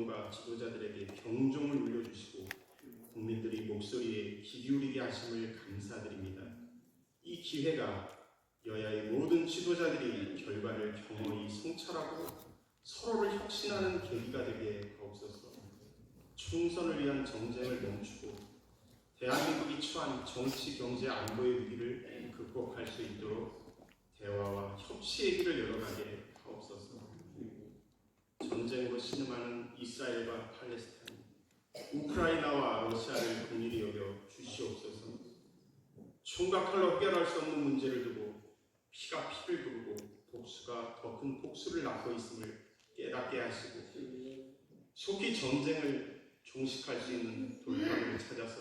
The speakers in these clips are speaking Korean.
대통령과 지도자들에게 경종을 울려주시고 국민들이 목소리에 귀 기울이게 하심을 감사드립니다. 이 기회가 여야의 모든 지도자들이 결과를 경허히 성찰하고 서로를 혁신하는 계기가 되게 하옵소서. 총선을 위한 정쟁을 멈추고 대한민국이 처한 정치, 경제, 안보의 위기를 극복할 수 있도록 대화와 협치의 길을 열어가게 하옵소서. 전쟁으로 신음하는 이스라엘과 팔레스타인, 우크라이나와 러시아를 긍휼히 여겨 주시옵소서. 총과 칼로 해결할 수 없는 문제를 두고 피가 피를 부르고 복수가 더 큰 복수를 낳고 있음을 깨닫게 하시고 속히 전쟁을 종식할 수 있는 돌파구를 찾아서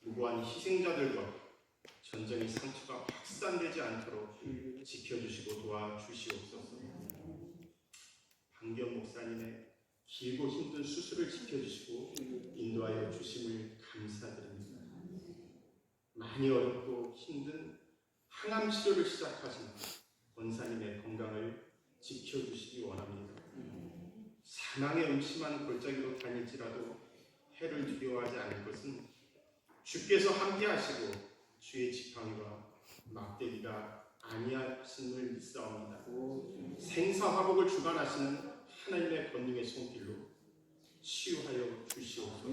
무고한 희생자들과 전쟁의 상처가 확산되지 않도록 지켜주시고 도와주시옵소서. 박기현 목사님의 길고 힘든 수술을 지켜주시고 인도하여 주심을 감사드립니다. 많이 어렵고 힘든 항암 치료를 시작하신 원사님의 건강을 지켜주시기 원합니다. 사망의 음침한 골짜기로 다닐지라도 해를 두려워하지 않을 것은 주께서 함께 하시고 주의 지팡이와 막대기가 아니하심을 믿사옵니다. 생사화복을 주관하시는 하나님의 권능의 손길로 치유하여 주시옵소서.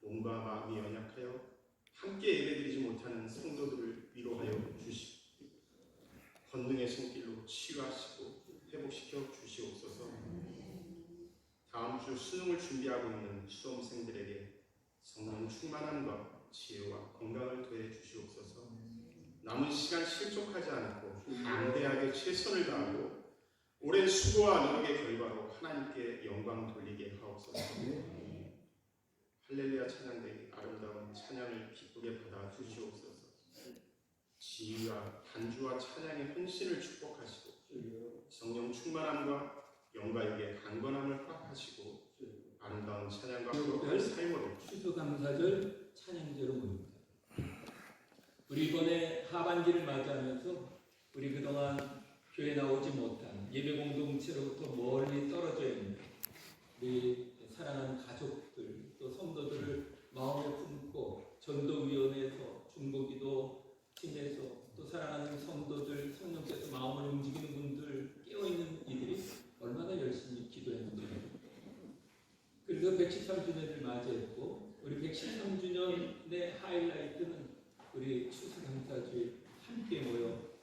몸과 마음이 연약하여 함께 예배드리지 못하는 성도들을 위로하여 주시고 권능의 손길로 치유하시고 회복시켜 주시옵소서. 다음 주 수능을 준비하고 있는 수험생들에게 성령 충만함과 지혜와 건강을 더해 주시옵소서. 남은 시간 실족하지 않고 담대하게 최선을 다하고 오랜 수고와 노력의 결과로 하나님께 영광 돌리게 하옵소서. 할렐루야 찬양대의 아름다운 찬양을 기쁘게 받아 주시옵소서. 지휘와 반주와 찬양의 헌신을 축복하시고 성령 충만함과 영광에게 강건함을 허락하시고 아름다운 찬양과 거룩한 삶으로 추수감사절 찬양제로 모입니다. 우리 이번에 하반기를 맞이하면서 우리 그동안 교회 나오지 못한 예배 공동체로부터 멀리 떨어져 있는 우리 사랑하는 가족들 또 성도들을 마음에 품고 전도위원회에서 중보기도 팀에서 또 사랑하는 성도들 성령께서 마음을 움직이는 분들 깨어있는 이들이 얼마나 열심히 기도했는지. 그래서 113주년을 맞이했고 우리 113주년의 하이라이트는 우리 추수감사주에 함께 모여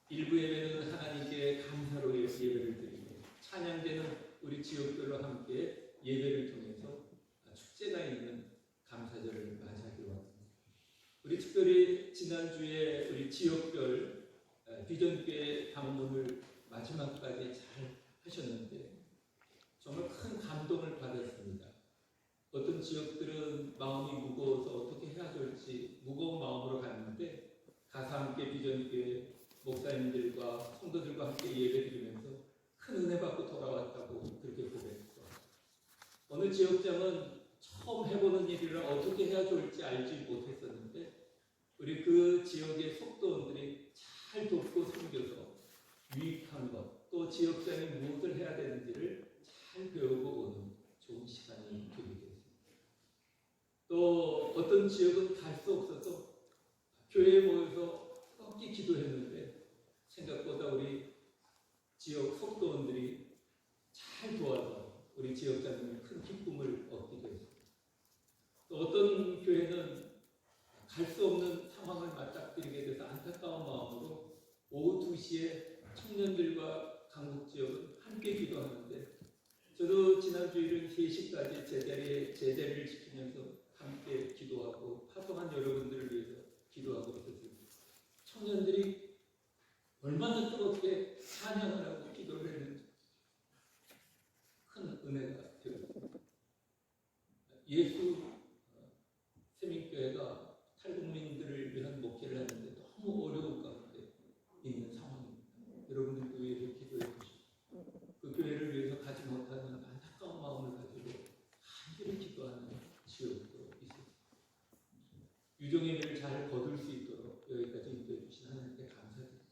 일부 예배는 하나님께 감사로 예배를 드리고 찬양제는 우리 지역별로 함께 예배를 통해서 축제가 있는 감사절을 맞이하기로 합니다. 우리 특별히 지난주에 우리 지역별 비전교회 방문을 마지막까지 잘 하셨는데 정말 큰 감동을 받았습니다. 어떤 지역들은 마음이 무거워서 어떻게 해야 될지 무거운 마음으로 갔는데 가서 함께 비전교회 목사님들과 성도들과 함께 예배드리면서 큰 은혜 받고 돌아왔다고 그렇게 고백했고 어느 지역장은 처음 해보는 일이라 어떻게 해야 좋을지 알지 못했었는데 우리 그 지역의 속도원들이 잘 돕고 섬겨서 유익한 것 또 지역장이 무엇을 해야 되는지를 잘 배우고 오는 좋은 시간이 되게 됐습니다. 또 어떤 지역은 갈 수 없어서 교회에 모여서 떡기 기도했는데 생각보다 우리 지역 속도원들이 잘 도와서 우리 지역장님이 큰 기쁨을 얻기도 했습니다. 또 어떤 교회는 갈 수 없는 상황을 맞닥뜨리게 돼서 안타까운 마음으로 오후 2시에 청년들과 강북 지역은 함께 기도하는데 저도 지난 주일은 3시까지 제자리를 지키면서 함께 기도하고 파송한 여러분들을 위해서 기도하고 있었습니다. 청년들이 얼마나 뜨겁게 찬양을 하고 기도를 했는지 큰 은혜가 되었습니다. 예수 세민교회가 탈북민들을 위한 목회를 하는데 너무 어려운 가운데 있는 상황입니다. 여러분들도 위해서 기도해 주시고 그 교회를 위해서 가지 못하는 안타까운 마음을 가지고 간절히 기도하는 지역도 있습니다. 유종의 일을 잘 거둘 수 있도록 여기까지 인도해 주신 하나님께 감사드립니다.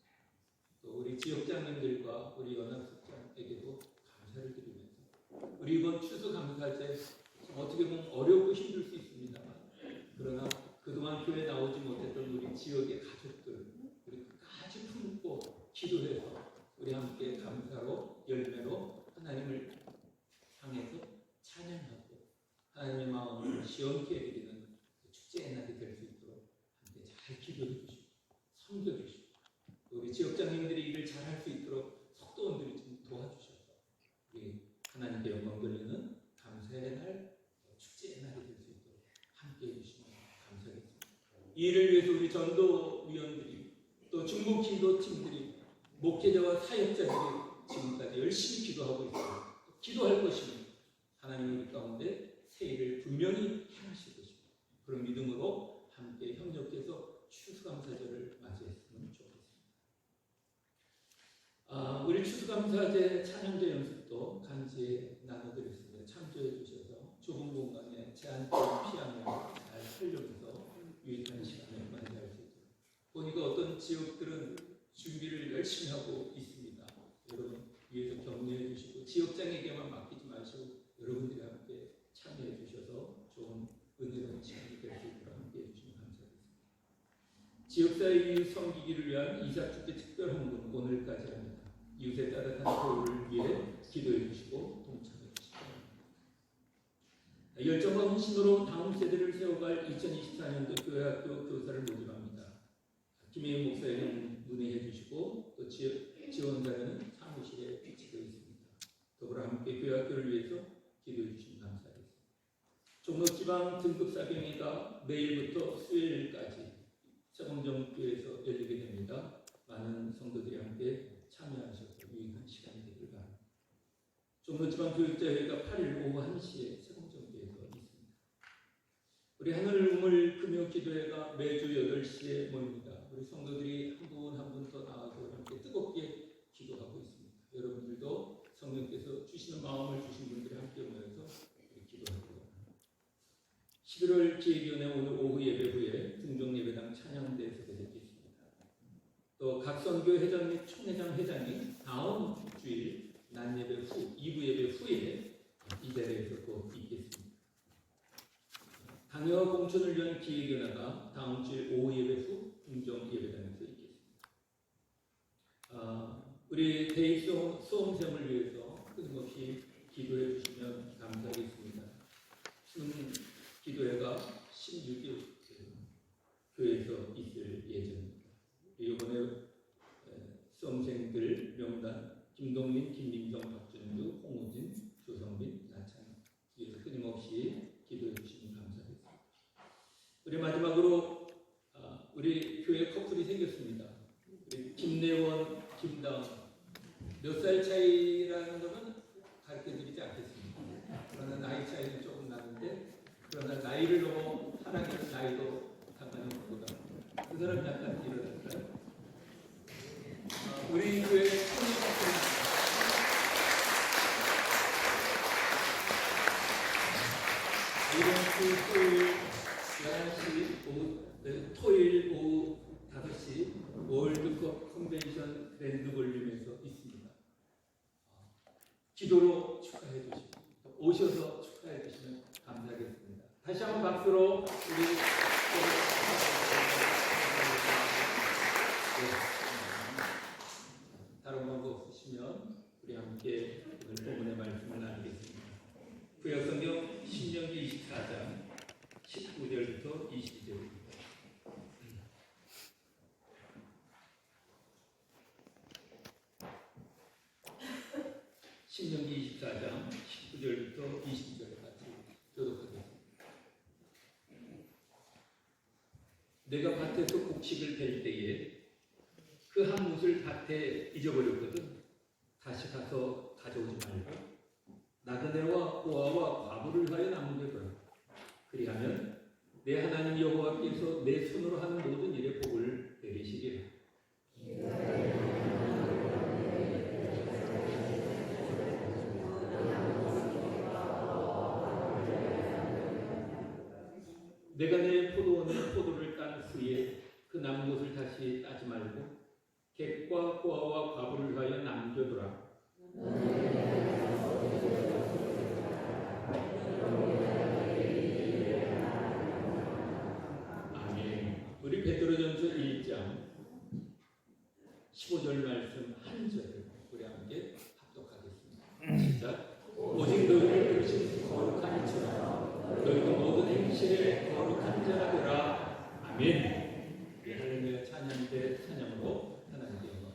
또 우리 지역장님들과 우리 연합숙장에게도 감사를 드리면서 우리 이번 추수 추수감사제 어떻게 보면 어렵고 힘들 수 있습니다만, 그러나 그동안 교회 나오지 못했던 우리 지역의 가족들, 우리 끝까지 품고 기도해서 우리 함께 감사로 열매로 하나님을 향해서 찬양하고 하나님의 마음을 시원케 해드리는 축제의 날이 될 수 있도록 함께 잘 기도해 주시고 섬겨 주시고, 우리 지역장님들이 일을 잘 할 수 있도록 속도원들이 좀 도와주셔서 우리 하나님께 영광 돌리는 감사의 날, 축제의 날이 될 수 있도록 함께 해주시면 감사하겠습니다. 이 일을 위해서 우리 전도위원들이 또 중보 기도팀들이 목회자와 사역자들이 지금까지 열심히 기도하고 있습니다. 기도할 것입니다. 하나님 우리 가운데 새 일을 분명히 행하실 것입니다. 그런 믿음으로 함께 협력해서 추수감사절을 맞이했으면 좋겠습니다. 우리 추수감사제 찬양제 연습도 간지에 나눠드렸습니다. 참조해 주셔서 좁은 공간에 제한적인 피하며 잘 활용해서 유익한 시간을 맞이할 수 있도록. 보니까 어떤 지역들은 준비를 열심히 하고 있습니다. 여러분 위에서 격려해 주시고 지역장에게만 맡기지 마시고 여러분들이 함께 참여해 주셔서 좋은 은혜로운 시간이 될 수 있도록 함께 해주시면 감사하겠습니다. 지역사회 섬기기를 위한 이사축제 특별홍보는 오늘까지 합니다. 이웃의 따뜻한 교우를 위해 기도해 주시고 동참해 주시기 바랍니다. 열정과 헌신으로 다음 세대를 세워갈 2024년도 교회학교 교사를 모집합니다. 김혜인 목사님 문의해 주시고 또 지원자는 사무실에 배치되어 있습니다. 더불어 함께 교회학교를 위해서 기도해 주시면 감사하겠습니다. 종로지방 등급사병회가 내일부터 수요일까지 세봉정교회에서 열리게 됩니다. 많은 성도들이 함께 참여하셔서 유익한 시간이 되길 바랍니다. 종로지방교육자회가 8일 오후 1시에 세봉정교회에서 있습니다. 우리 하늘 우물 금요기도회가 매주 8시에 모입니다. 우리 성도들이 한 분 한 분 더 나와서 함께 뜨겁게 기도하고 있습니다. 여러분들도 성령께서 주시는 마음을 주신 분들이 함께 모여서 기도하고 11월 기획위원회 오늘 오후 예배 후에 등정예배당 찬양대에서 뵙겠습니다. 또 각 선교 회장 및 총회장 회장이 다음 주일 낮 예배 후 2부 예배 후에 이 자리에서 또 있겠습니다. 강요와 공천을 위한 기획위원회가 다음 주일 오후 예배 후 등정 예배당에서 있겠습니다. 우리 대입 수험생을 위해서 끊임없이 기도해 주시면 감사하겠습니다. 기도회가 16일 교회에서 있을 예정입니다. 이번에 수험생들 명단 김동민, 김민정, 박준주, 홍우진, 조성빈, 나찬 위해서 끊임없이 기도해 주시면 감사하겠습니다. 우리 마지막으로 우리 교회 커플이 생겼습니다. 우리 김내원, 김다은 몇 살 차이라는 것은 가르쳐드리지 않겠습니다. 그러나 나이 차이는 조금 나는데 그러나 나이를 넘어 하나님의 나이도 상관이 없보다 그 사람 약간 일어날까요? 우리 교회 이번 주 토요일 11시 오후, 토요일 오후 5시 월드컵 컨벤션 그랜드 볼륨에서 있습니다. 기도로 축하해 주시고 오셔서 축하해 주시면 감사하겠습니다. 다시 한번 박수로 우리 다른 방법 없으시면 우리 함께 오늘 본문의 말씀을 나누겠습니다. 구약성경 신명기 24장 19절부터 22절입니다. 신명기 24장 19절부터 22절 같이 교독하겠습니다. 내가 밭에서 곡식을 벨 때에 그 한 뭇을 밭에 잊어버렸거든. 다시 가서 가져오지 말고 나그네와 고아와 과부를 하여 남겨둬라. 그리하면 내 하나님 여호와께서 내 손으로 하는 모든 일에 복을 내리시리라. 내가 내 포도원에 포도를 딴 후에 그 남은 것을 다시 따지 말고 객과 고아와 과부를 하여 남겨두라. 아멘. 할렐루야 찬양대 찬양으로 하나님께 영광.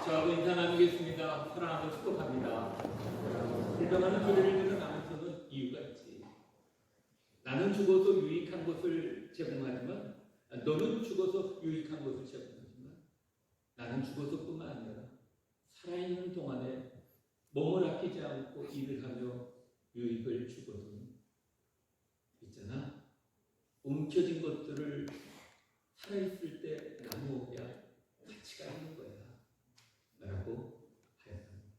저하고 인사 나누겠습니다. 사랑하고 축복합니다. 불평하는 소리를 듣는 나면서는 이유가 있지. 나는 죽어서 유익한 것을 제공하지만 너는 죽어서 유익한 것을 제공하지만 나는 죽어서뿐만 아니라 살아있는 동안에 몸을 아끼지 않고 일을 하며 유익을 주거든. 있잖아. 움켜진 것들을 살아있을 때 나누어야 가치가 있는 거야. 라고 하였습니다.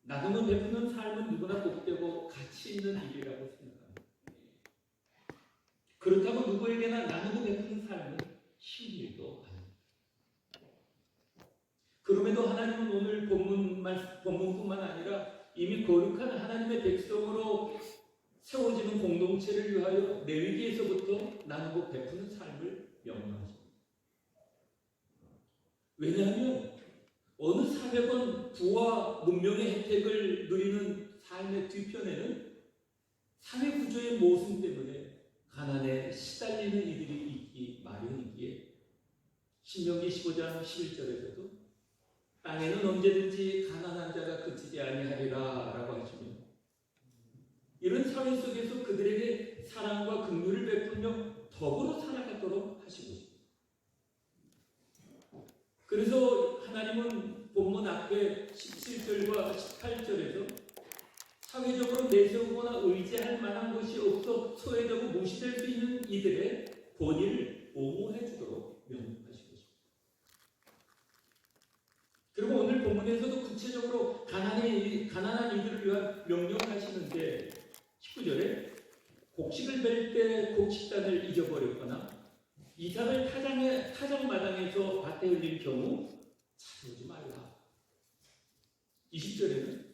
나눔을 베푸는 삶은 누구나 복되고 가치 있는 일이라고 생각합니다. 그렇다고 누구에게나 나누고 베푸는 삶은 쉬운 일도 아닙니다. 그럼에도 하나님은 오늘 본문뿐만 아니라 이미 거룩한 하나님의 백성으로 세워지는 공동체를 위하여 내 위기에서부터 나누고 베푸는 삶을 명령하십니다. 왜냐하면 어느 사회건 부와 문명의 혜택을 누리는 삶의 뒤편에는 사회 구조의 모순 때문에 가난에 시달리는 이들이 있기 마련이기에 신명기 15장 11절에서도 땅에는 언제든지 가난한 자가 그치지 아니하리라 라고 하시며 이런 사회 속에서 그들에게 사랑과 긍휼을 베풀며 더불어 살아가도록 하시고 싶습니다. 그래서 하나님은 본문 앞에 17절과 18절에서 사회적으로 내세우거나 의지할 만한 것이 없어 소외되고 무시될 수 있는 이들의 권위를 옹호해 주도록 명령하시고 싶습니다. 그리고 오늘 본문에서도 구체적으로 가난한 이들을 위한 명령을 하시는데 19절에 곡식을 벨 때 곡식단을 잊어버렸거나 이삭을 타작마당에서 밭에 흘릴 경우 찾아오지 말라. 20절에는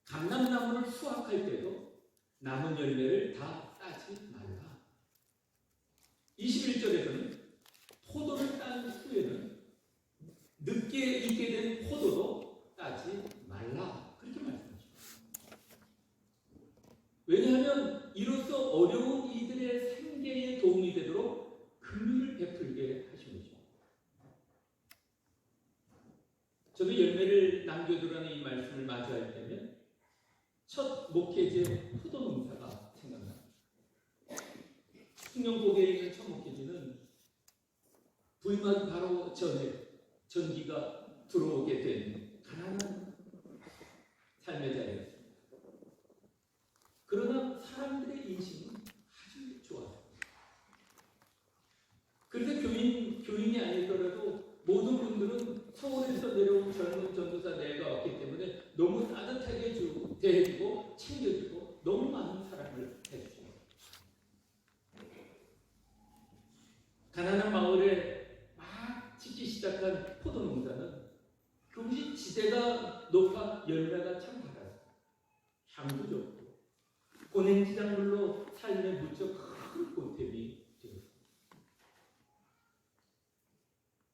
감람나무를 수확할 때도 남은 열매를 다 따지 말라. 21절에서는 포도를 딴 후에는 늦게 익게 된 포도도 따지 말라. 그렇게 말씀하십니다. 왜냐하면 이로써 어려운 이들의 생계에 도움이 되도록 긍휼을 베풀게 하신 것입니다. 저도 열매를 남겨두라는 이 말씀을 마주할 때면 첫 목회제 포도 농사가 생각납니다. 숙명고개에 있는 첫 목회지는 부임하기 바로 전에 전기가 들어오게 된 가난한 삶의 자리였습니다. 그러나 사람들의 인심은 아주 좋았습니다. 그래서 교인이 아니더라도 모든 분들은 서울에서 내려온 젊은 전도사 내가 왔기 때문에 너무 따뜻하게 대해주고 챙겨주고 너무 많은 사랑을 해주십니다. 가난한 마을에 막 짓기 시작한 포도 농사는 그것이 지대가 높아 열매가 참 달았습니다. 향도 좋고 고냉지작물로 삶에 무척 큰 보탬이 되었습니다.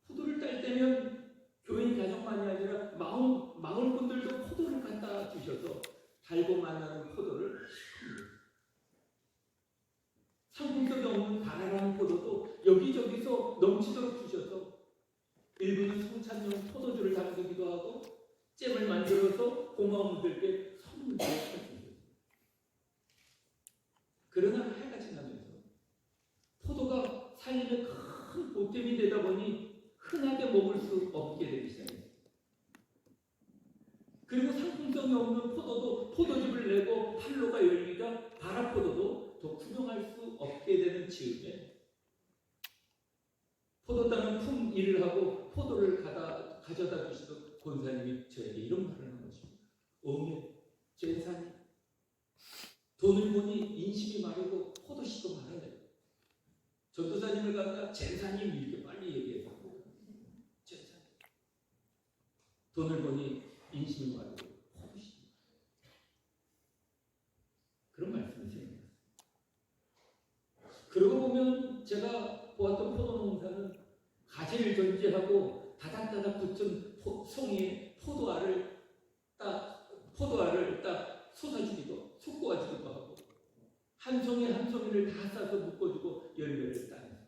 포도를 딸 때면 교인 가족만이 아니라 마을 분들도 포도를 갖다 주셔서 달고 만나는 포도를 시킵니다. 상품성이 없는 바라라는 포도도 여기저기서 넘치도록 주셔서 일부는 성찬용 포도주를 담그기도 하고 잼을 만들어서 고마운 분들께 선물을 해주셨습니다. 그러나 해가 지나면서 포도가 삶의 큰 보탬이 되다 보니 흔하게 먹을 수 없게 되기 시작했습니다. 그리고 상품성이 없는 포도도 포도즙을 내고 판로가 열리자 바라포도도 더 구경할 수 없게 되는 즈음에 포도 따는 품 일을 하고 포도를 가져다 주시던 권사님이 저에게 이런 말을 하는 것입니다. 어메, 제사님, 돈을 보니 인심이 마르고 포도씨도 마르네. 전도사님을 갖다 제사님 이렇게 빨리 얘기해서 제사님, 돈을 보니 인심이 마르고 포도씨. 그런 말씀이 생각났어요. 그러고 보면 제가 보았던 포도 농사는 가지를 전제하고 다닥다닥 붙은 송이에 포도알을 딱 쏟아주기도 쏟아주기도 하고 한 송이 한 송이를 다 싸서 묶어주고 열매를 따냈습니다.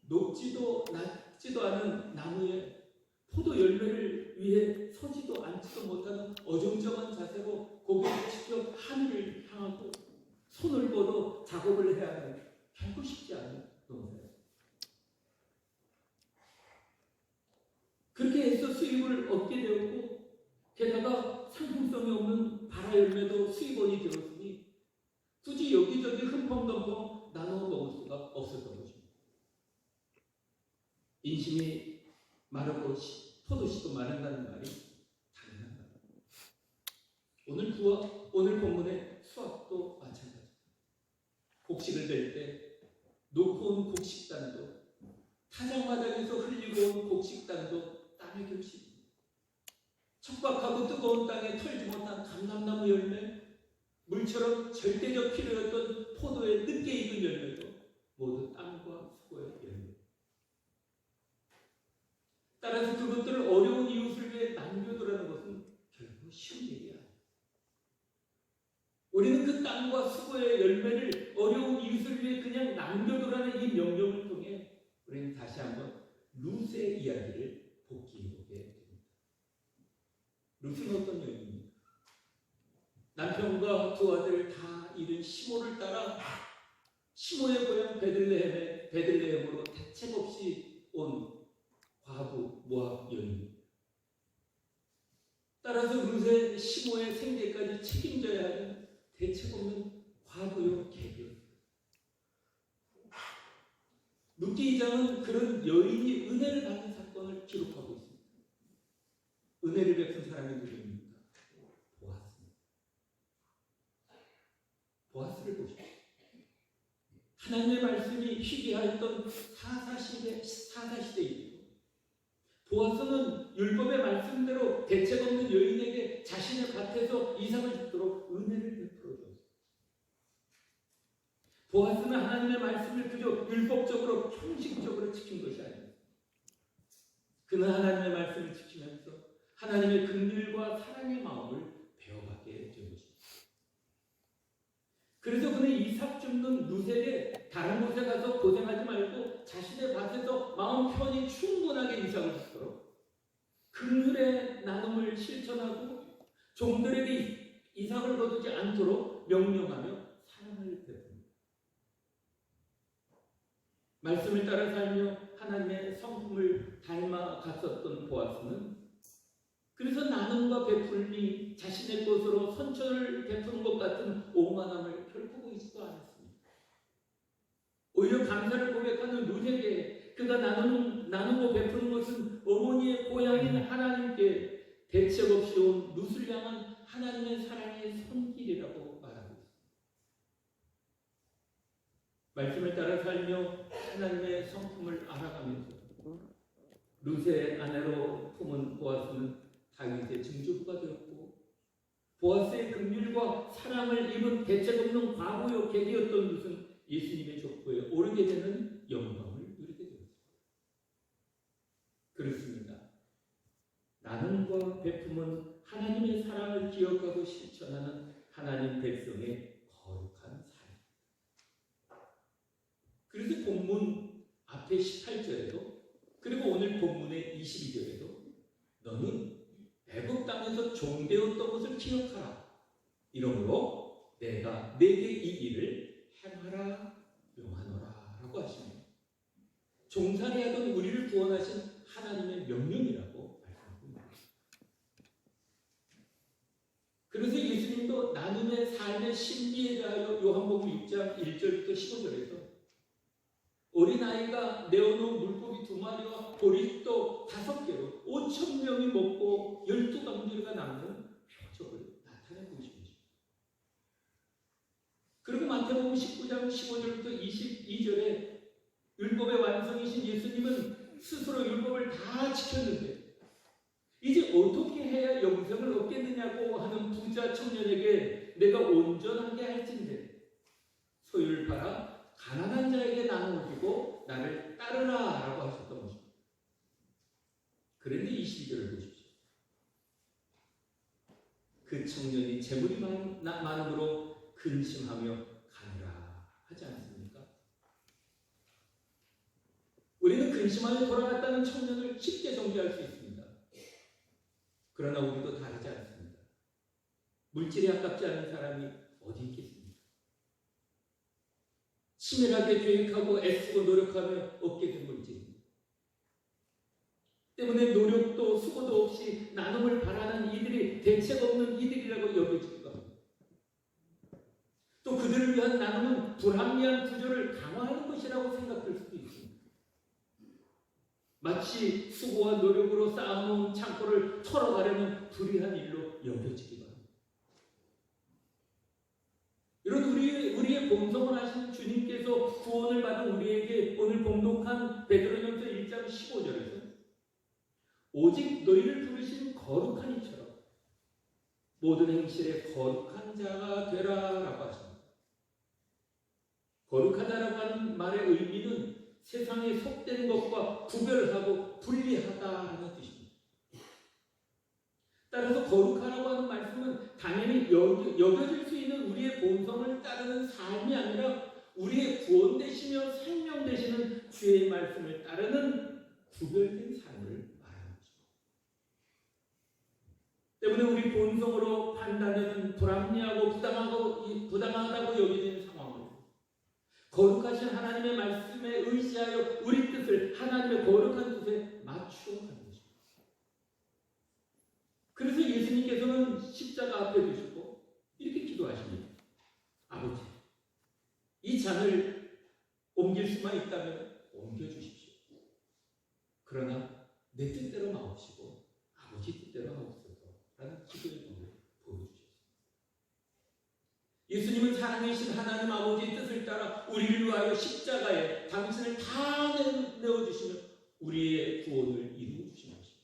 높지도 낮지도 않은 나무에 포도 열매를 위해 서지도 앉지도 못하는 어정쩡한 자세로 고개를 치켜 하늘을 향하고 손을 뻗어 작업을 해야 하는 결코 쉽지 않은 농사였습니다. 그렇게 해서 수입을 얻게 되었고 게다가 상품성이 없는 바라 열매도 수입원이 되었으니 굳이 여기저기 흠펑덤펑 나눠 먹을 수가 없었던 것입니다. 인심이 마르고 포도씨도 마른다는 말이 당연한 말입니다. 오늘 본문의 수학도 마찬가지입니다. 곡식을 벨 때 놓고 온 곡식단도 타작마당에서 흘리고 온 곡식단도 땀의 결실입니다. 척박하고 뜨거운 땅에 털지 못한 감람나무 열매 물처럼 절대적 필요였던 포도의 늦게 익은 열매도 모두 땀과 수고의 열매. 따라서 그것들을 어려운 이웃을 위해 남겨두라는 것은 결코 쉬운 일이 아니에요. 우리는 그 땀과 수고의 열매를 어려운 이웃을 위해 그냥 남겨두라는 이 명령을 통해 우리는 다시 한번 룻의 이야기를 복기해보게 됩니다. 룻은 어떤 여인입니까? 남편과 두 아들 다 잃은 시모를 따라 시모의 고향 베들레헴으로 대책 없이 온 과부 모압 여인입니다. 따라서 룻의 시모의 생계까지 책임져야 하는 대책 없는 과부요 계기였습니다. 룻기 2장은 그런 여인이 은혜를 받는 사건을 기록하고 있습니다. 은혜를 베푼 사람이 누구입니까? 보아스입니다. 보아스를 보십시오. 하나님의 말씀이 희귀하였던 사사시대이고 보아스는 율법의 말씀대로 대책 없는 여인에게 자신의 밭에서 이삭을 줍도록 은혜를 베풀어 주었습니다. 보아스는 하나님의 말씀을 그저 율법적으로 형식적으로 지킨 것이 아닙니다. 그는 하나님의 말씀을 지키면서 하나님의 긍휼과 사랑의 마음을 배워가게 된 것입니다. 그래서 그는 이삭 줍는 룻에게 다른 곳에 가서 고생하지 말고 자신의 밭에서 마음 편히 충분하게 이삭을 줍도록 긍휼의 나눔을 실천하고 종들에게 이삭을 거두지 않도록 명령하며 사랑을 베풉니다. 말씀을 따라 살며 하나님의 성품을 닮아갔었던 보아스는 그래서 나눔과 베풀미 자신의 것으로 선처를 베푸는 것 같은 오만함을 결코 보이지도 않았습니다. 오히려 감사를 고백하는 룻에게 그가 나누고 베푸는 것은 어머니의 고향인 하나님께 대책 없이 온 룻을 향한 하나님의 사랑의 손길이라고 말하고 있습니다. 말씀을 따라 살며 하나님의 성품을 알아가면서 룻의 아내로 품은 보아스는 다윗의 증조부가 되었고 보아스의 긍휼과 사랑을 입은 대책 없는 과부요 객이었던 룻은 예수님의 족보에 오르게 되는 영광을 누리게 되었습니다. 그렇습니다. 나눔과 베품은 하나님의 사랑을 기억하고 실천하는 하나님 백성의 거룩한 삶입니다. 그래서 본문 앞에 18절에도 그리고 오늘 본문의 22절에도 너는 애굽 땅에서 종되었던 것을 기억하라. 이러므로 내가 내게 이 일을 행하라 명하노라 라고 하십니다. 종살이 하던 우리를 구원하신 하나님의 명령이라고 말씀합니다. 그래서 예수님도 나눔의 삶의 신비에 대하여 요한복음 6장 1절부터 15절에서 어린아이가 내어놓은 물고기 2마리와 보리떡 5개로 5,000명이 먹고 12강주가 남는 표적을 나타내고 계십니다. 그리고 마태복음 19장 15절부터 22절에 율법의 완성이신 예수님은 스스로 율법을 다 지켰는데 이제 어떻게 해야 영생을 얻겠느냐고 하는 부자 청년에게 내가 온전하게 할진대 소유를 팔아 가난한 자에게 나누어 주고 나를 따르라 라고 하셨던 것입니다. 그런데 22절을 보십시오. 그 청년이 재물이 많음으로 근심하며 가느라 하지 않습니까? 우리는 근심하며 돌아갔다는 청년을 쉽게 정죄할 수 있습니다. 그러나 우리도 다르지 않습니다. 물질이 아깝지 않은 사람이 어디 있겠습니까? 치밀하게 계획하고 애쓰고 노력하며 얻게 된 물질입니다. 때문에 노력도 수고도 없이 나눔을 바라는 이들이 대책 없는 이들이라고 여겨지기도 합니다. 또 그들을 위한 나눔은 불합리한 구조를 강화하는 것이라고 생각할 수도 있습니다. 마치 수고와 노력으로 쌓아놓은 창고를 털어가려는 불의한 일로 여겨지기도 합니다. 이런 우리의 공성을 하시는 주님께서 구원을 받은 우리에게 오늘 봉독한 베드로전서 1장 15절에서 오직 너희를 부르신 거룩한 이처럼 모든 행실에 거룩한 자가 되라라고 하십니다. 거룩하다라고 하는 말의 의미는 세상에 속된 것과 구별하고 분리하다라는 뜻입니다. 따라서 거룩하라고 하는 말씀은 당연히 여겨질 수 있는 우리의 본성을 따르는 삶이 아니라 우리의 구원 되시며 생명 되시는 주의 말씀을 따르는 구별된 삶을 말하는 것입니다. 때문에 우리 본성으로 판단되는 불합리하고 부당하다고 여겨지는 상황을 거룩하신 하나님의 말씀에 의지하여 우리 뜻을 하나님의 거룩한 뜻에 맞추어 가는 것입니다. 그래서 예수님께서는 십자가 앞에 두시고 이렇게 기도하십니다. 아버지, 이 잔을 옮길 수만 있다면 옮겨주십시오. 그러나 내 뜻대로 마옵시고 아버지 뜻대로 하옵소서 라는 기도의 법을 보여주셨습니다. 예수님은 살아계신 하나님 아버지의 뜻을 따라 우리를 위하여 십자가에 당신을 다 내어주시며 우리의 구원을 이루어 주신 것입니다.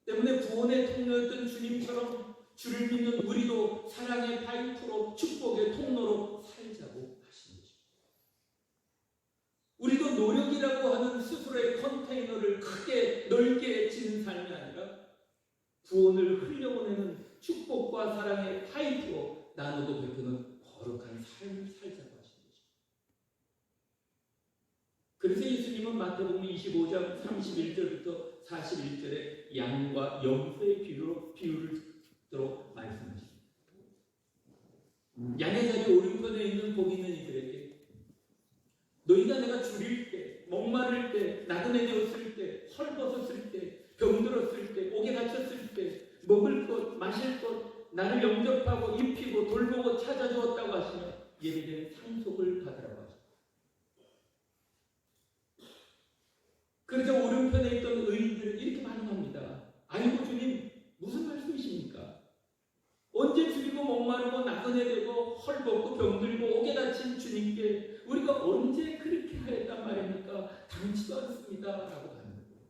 때문에 구원의 통로였던 주님처럼 주를 믿는 우리도 사랑의 파이프로 축복의 통로로 살자고 하신 것입니다. 우리도 노력이라고 하는 스스로의 컨테이너를 크게 넓게 지는 삶이 아니라 구원을 흘려보내는 축복과 사랑의 파이프로 나누고 베푸는 거룩한 삶을 살자고 하신 것입니다. 그래서 예수님은 마태복음 25장 31절부터 41절에 양과 염소의 비유를 들어 말씀하십니다. 양의 자리 오른편에 있는 복 있는 이들에게 너희가 내가 줄일 때, 목마를 때, 나그네 되었을 때, 헐벗었을 때, 병들었을 때, 옥에 갇혔을 때 먹을 것, 마실 것, 나를 영접하고 입히고 돌보고 찾아주었다고 하시며 예배된 상속을 받으라고 하십니다. 그래서 오른편에 있던 의인들은 이렇게 반응합니다. 아이고 주님, 무슨 말씀이십니까? 언제 줄이고 목마르고 나그네 되고 헐벗고 병들고 옥에 갇힌 주님께 우리가 언제 그렇게 하였단 말입니까? 당치도 않습니다 라고 하는 거예요.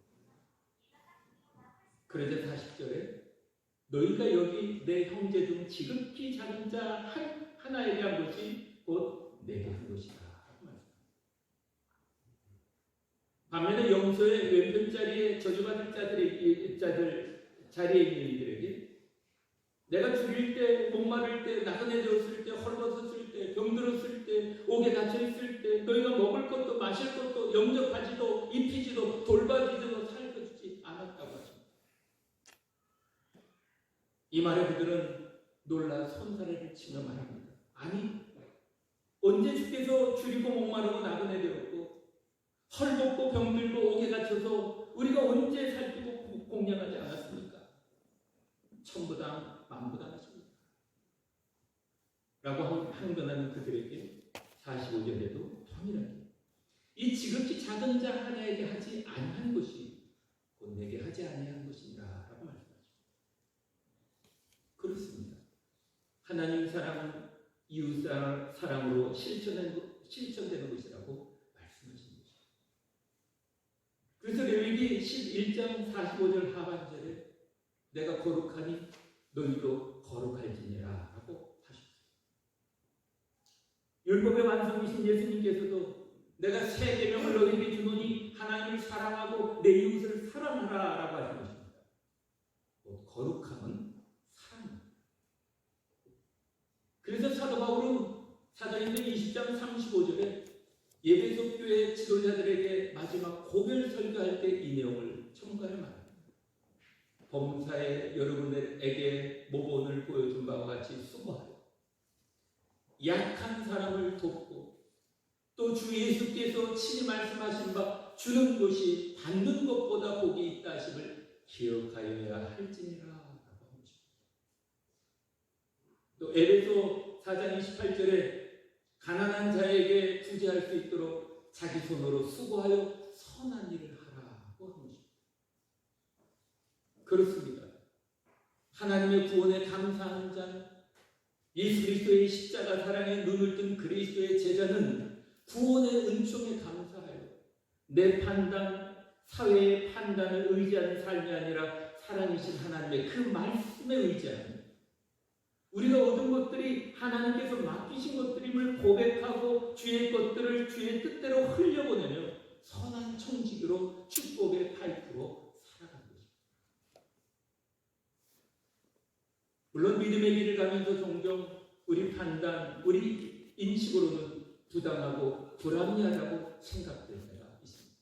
그러자 40절에 너희가 여기 내 형제 중 지극히 작은 자 하나에게 한 것이 곧 내게 한 것이다 라고 말합니다. 반면에 염소의 왼편 자리에 저주받을 자리에 있는 이들에게 내가 줄일 때, 목마를 때, 나그네 되었을 때, 헐벗었을 때, 병들었을 때, 옥에 갇혀있을 때 너희가 먹을 것도 마실 것도 영접하지도 입히지도 돌봐주지도 살펴주지 않았다고 하십니다. 이 말에 그들은 놀라 손사래를 치며 말합니다. 아니, 언제 주께서 줄이고 목마르고 나그네 되었고 헐벗고 병들고 옥에 갇혀서 우리가 언제 살피고 공양하지 않았습니까? 천부당 만부당 하십니다. 라고 항변하는 그들에게 45절에도 동일하게 이 지극히 작은 자 하나에게 하지 아니한 것이 곧 내게 하지 아니한 것이니라 라고 말씀하십니다. 그렇습니다. 하나님 사랑은 이웃 사랑으로 실천되는 것이라고 말씀하십니다. 그래서 레위기 11장 45절 하반절에 내가 거룩하니 너희도 거룩할지니라 라고 하셨습니다. 율법의 완성이신 예수님께서도 내가 새 계명을 너희에게 주노니 하나님을 사랑하고 내 이웃을 사랑하라 라고 하신 것입니다. 거룩함은 사랑입니다. 그래서 사도 바울은 사도행전 20장 35절에 예배소 교회 지도자들에게 마지막 고별 설교할 때 이 내용을 첨가해 말합니다. 범사에 여러분에게 모본을 보여준 바와 같이 수고하여 약한 사람을 돕고 또 주 예수께서 친히 말씀하신 바 주는 것이 받는 것보다 복이 있다 하심을 기억하여야 할지니라 라고 합니다. 또 에베소 4장 28절에 가난한 자에게 구제할 수 있도록 자기 손으로 수고하여 선한 일을 하라고 합니다. 그렇습니다. 하나님의 구원에 감사하는 자는 예수 그리스도의 십자가 사랑에 눈을 뜬 그리스도의 제자는 구원의 은총에 감사하여 내 판단, 사회의 판단을 의지하는 삶이 아니라 사랑이신 하나님의 그 말씀에 의지하며 우리가 얻은 것들이 하나님께서 맡기신 것들임을 고백하고 주의 것들을 주의 뜻대로 흘려보내며 선한 청지기로 축복의 파이프로 살아가는 것입니다. 물론 믿음의 길을 가면서 종종 우리 판단, 우리 인식으로는 부당하고 불합리하다고 생각될 때가 있습니다.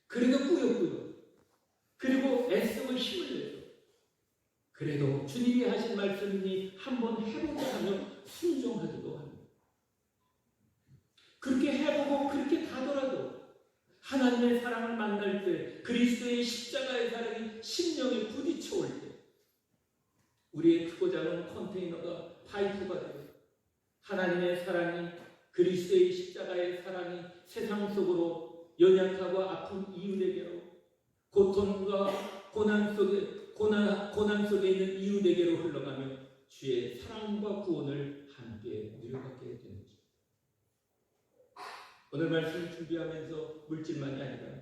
그래도 꾸역꾸역 그리고 애쓰고 힘을 내서 그래도 주님이 하신 말씀이니 한번 해보자 하면 순종하기도 합니다. 그렇게 해보고 그렇게 가더라도 하나님의 사랑을 만날 때 그리스도의 십자가의 사랑이 심령에 부딪혀 올 때 우리의 크고 작은 컨테이너가 파이프가 되고 하나님의 사랑이 그리스도의 십자가의 사랑이 세상 속으로 연약하고 아픈 이웃에게로 고통과 고난 속에 있는 이웃에게로 흘러가며 주의 사랑과 구원을 함께 누려받게 되는 것입니다. 오늘 말씀을 준비하면서 물질만이 아니라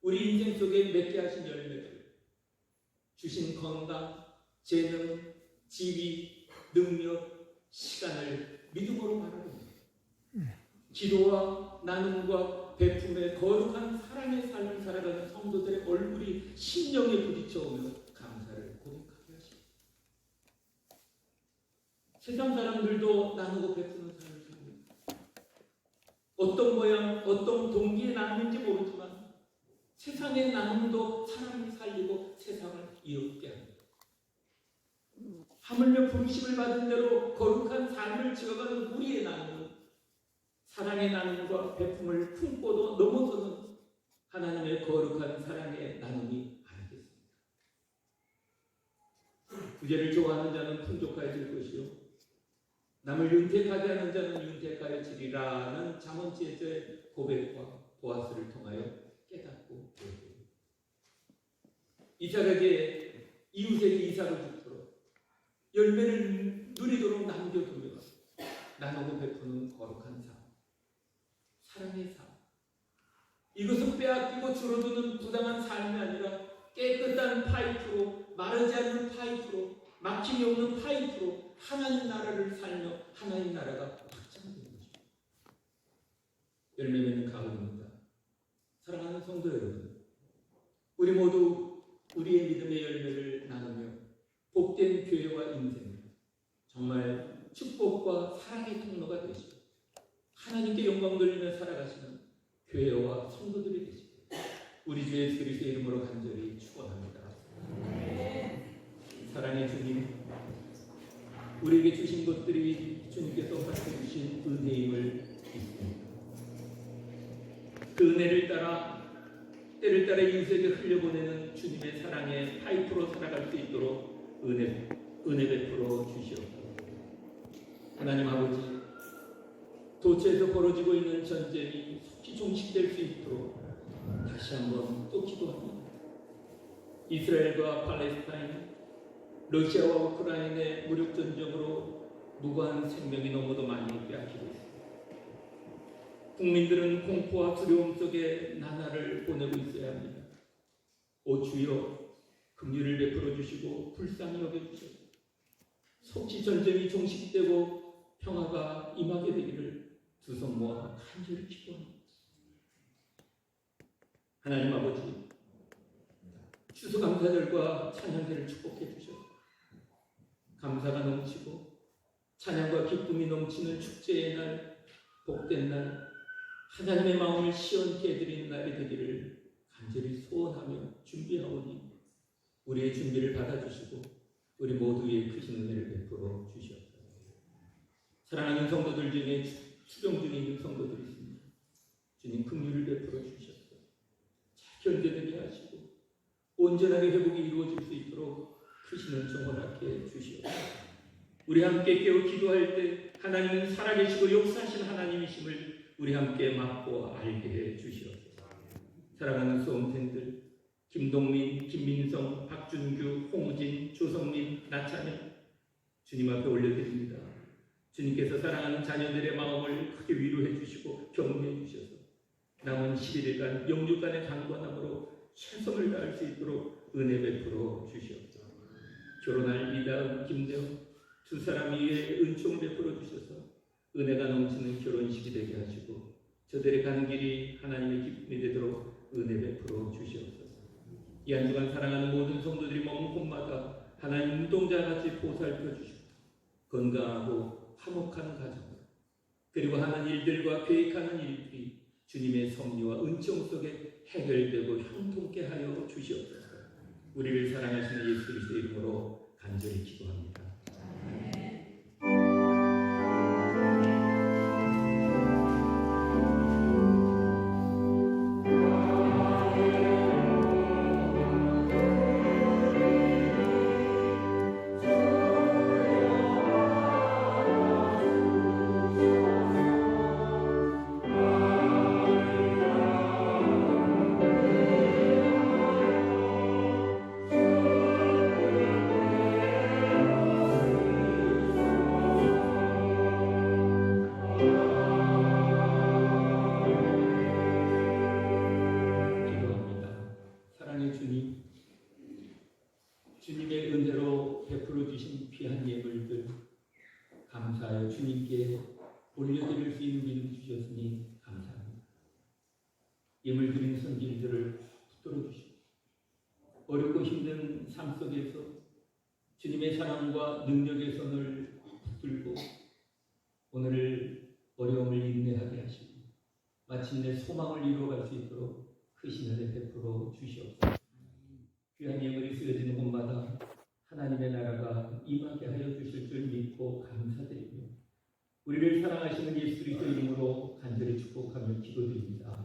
우리 인생 속에 맺게 하신 열매들, 주신 건강, 재능, 지위, 능력, 시간을 믿음으로 바라봅니다. 기도와 나눔과 베품의 거룩한 사랑의 삶을 살아가는 성도들의 얼굴이 심령에 부딪혀오며 감사를 고백하게 하십니다. 세상 사람들도 나누고 베푸는 삶을 삽니다. 어떤 모양, 어떤 동기에 나누는지 모르지만 세상의 나눔도 사람을 살리고 세상을 이롭게 합니다. 하물며 부르심을 받은 대로 거룩한 삶을 지어가는 우리의 나눔은 사랑의 나눔과 베품을 품고도 넘어서는 하나님의 거룩한 사랑의 나눔이 아니겠습니까? 부재를 좋아하는 자는 풍족하여질 것이요 남을 윤택하게 하는 자는 윤택하여지리라는 잠언지혜의 고백과 보아스를 통하여 깨닫고 배웁니다. 이삭에게 이웃에게 이삭을 주도록 열매를 누리도록 남겨두며 나누고 베푸는 거룩한 삶, 사랑의 삶. 이것은 빼앗기고 줄어드는 부당한 삶이 아니라 깨끗한 파이프로, 마르지 않는 파이프로, 막힘이 없는 파이프로 하나님 나라를 살며 하나님 나라가 확장되는 것입니다. 열매 맺는 가을입니다. 사랑하는 성도 여러분, 우리 모두 우리의 믿음의 열매를 나누며 복된 교회와 인생, 정말 축복과 사랑의 통로가 되시고 하나님께 영광 돌리며 살아가시는 교회와 성도들이 되시고 우리 주 예수 그리스도의 이름으로 간절히 축원합니다. 사랑의 주님, 우리에게 주신 것들이 주님께서 허락해 주신 은혜임을 믿습니다. 그 은혜를 따라 때를 따라 이웃에게 흘려보내는 주님의 사랑의 파이프로 살아갈 수 있도록 은혜 베풀어 주시옵소서. 하나님 아버지, 도처에서 벌어지고 있는 전쟁이 속히 종식될 수 있도록 다시 한번 또 기도합니다. 이스라엘과 팔레스타인, 러시아와 우크라이나의 무력 전쟁으로 무고한 생명이 너무도 많이 빼앗기고 있습니다. 국민들은 공포와 두려움 속에 나날을 보내고 있어야 합니다. 오 주여, 긍휼을 베풀어 주시고 불쌍히 여겨 주시옵소서. 속히 전쟁이 종식되고 평화가 임하게 되기를 두 손 모아 간절히 기도합니다. 하나님 아버지, 추수감사절과 찬양제를 축복해 주셔서 감사가 넘치고 찬양과 기쁨이 넘치는 축제의 날, 복된 날, 하나님의 마음을 시원케 해드리는 날이 되기를 간절히 소원하며 준비하오니 우리의 준비를 받아주시고 우리 모두의 크신 은혜를 베풀어 주시옵소서. 사랑하는 성도들 중에 수병 중에 있는 성도들이 있습니다. 주님 긍휼을 베풀어 주시옵소서. 잘 견뎌내게 하시고 온전하게 회복이 이루어질 수 있도록 크신 은총 허락해 주시옵소서. 우리 함께 깨어 기도할 때 하나님은 살아계시고 역사하신 하나님이심을 우리 함께 맛보 알게 해 주시옵소서. 사랑하는 수험생들, 김동민, 김민성, 박준규, 홍우진, 조성민, 나찬현 주님 앞에 올려드립니다. 주님께서 사랑하는 자녀들의 마음을 크게 위로해 주시고 격려해 주셔서 남은 11일간 영육간의 강건함으로 최선을 다할 수 있도록 은혜 베풀어 주시옵소서. 결혼할 이다음, 김대호 두 사람 위에 은총을 베풀어 주셔서 은혜가 넘치는 결혼식이 되게 하시고 저들의 가는 길이 하나님의 기쁨이 되도록 은혜 베풀어 주시옵소서. 이 한 주간 사랑하는 모든 성도들이 머문 곳마다 하나님 눈동자같이 보살펴 주시고 건강하고 화목한 가정 그리고 하는 일들과 계획하는 일들이 주님의 섭리와 은총 속에 해결되고 형통케 하여 주시옵소서. 우리를 사랑하시는 예수 그리스도 이름으로 간절히 기도합니다. 주님의 은혜로 베풀어 주신 귀한 예물들 감사하여 주님께 올려드릴 수 있는 믿음 주셨으니 감사합니다. 예물 드린 손길들을 붙들어 주시고 어렵고 힘든 삶 속에서 주님의 사랑과 능력의 손을 붙들고 오늘 어려움을 인내하게 하시고 마침내 소망을 이루어갈 수 있도록 크신 은혜 베풀어 주시옵소서. 귀한 예물이 쓰여지는 곳마다 하나님의 나라가 임하게 하여 주실 줄 믿고 감사드리며 우리를 사랑하시는 예수 그리스도 이름으로 간절히 축복하며 기도드립니다.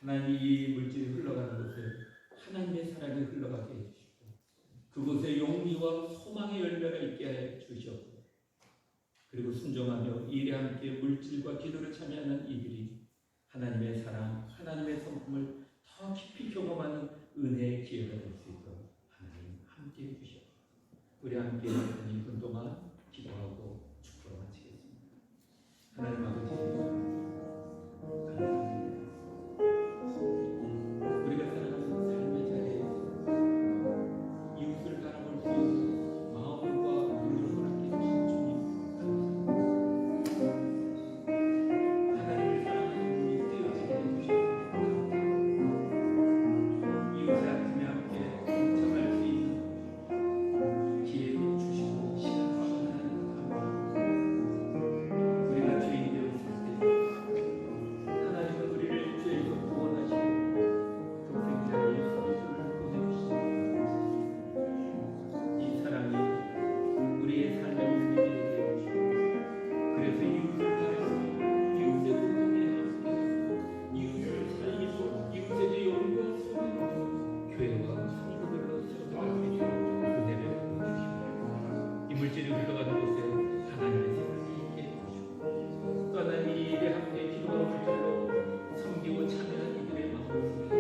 하나님 이 물질이 흘러가는 곳에 하나님의 사랑이 흘러가게 해주시고 그곳에 용기와 소망의 열매가 있게 해 주시옵소서. 그리고 순종하며 이 일에 함께 물질과 기도를 참여하는 이들이 하나님의 사랑, 하나님의 성품을 더 깊이 경험하는 은혜의 기회가 될 수 있도록 하나님 함께 해주시옵소서. 우리 함께 하나님 이분 동안 기도하고 축복을 마치겠습니다. 하나님 아버지 감사합니다. 우리가 살아가는 삶의 자리에서 이웃을 바라볼 수 있는 마음과 눈을 허락해 주신 주님 감사합니다. 하나님을 사랑하는 눈이 뜨여지게 해주셔서 감사합니다. 이웃의 아침에 함께 동참할 수 있는 기회도 주시고 시간과 하나님 감사합니다. 우리가 죄인 되었을 때 하나님은 우리를 죄에서 구원하시고 독생자 예수 그리스도를 보내주시고 이 사랑이 우리의 삶의 움직임이 되게 해주시고 그래서 이웃을 바라보고 이웃의 고통에 함께 이웃을 살리고 이웃에게 용과 소망으로 교회와 성도들로 세워나가게 해주시고 은혜를 부어주시고 이 물질이 흘러가는 곳에 하나님의 사랑이 있게 해주시고 또 하나님 이 일에 함께 기도와 물질로 섬기고 참여한 이들의 마음속에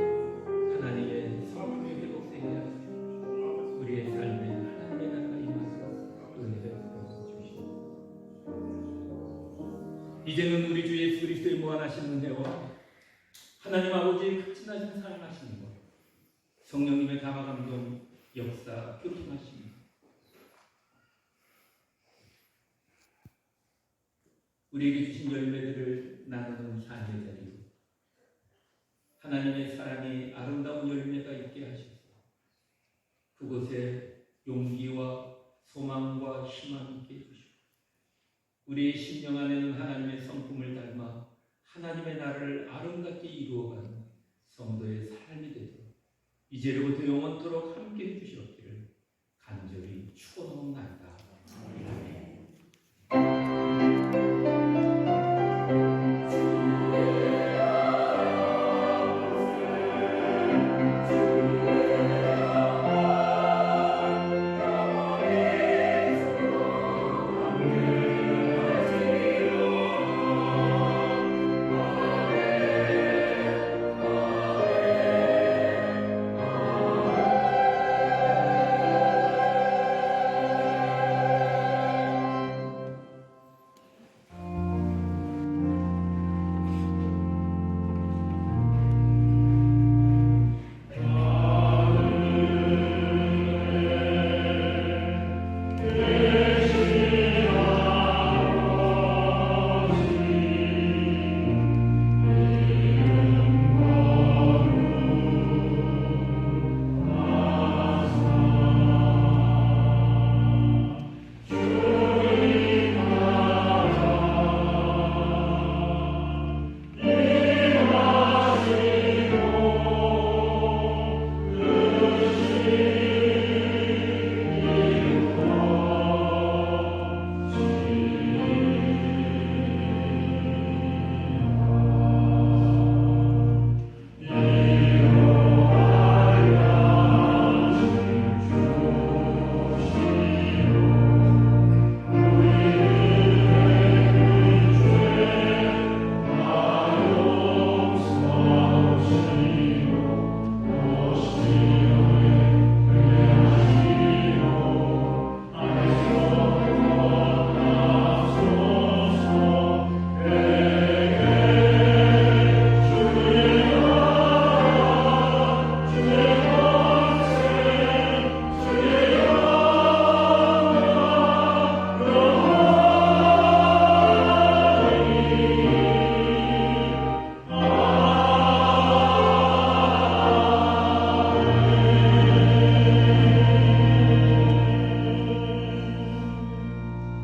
하나님의 성품이 회복되게 하시고 우리의 삶에 하나님의 나라가 임하도록 은혜를 부어주시고 이제는 우리 주 예수 그리스도의 무한하신 은혜와 하나님 아버지의 극진하신 사랑하시는 것 성령님의 감화감동 역사 교통하시는 우리에게 주신 열매들을 나누는 삶의 자리 하나님의 사랑이 아름다운 열매가 있게 하셔서 그곳에 용기와 소망과 희망이 있게 해주시고 우리의 심령 안에는 하나님의 성품을 닮아 하나님의 나라를 아름답게 이루어가는 성도의 삶이 되도록 이제로부터 영원토록 함께 해주시옵기를 간절히 축원하옵나이다. 아멘.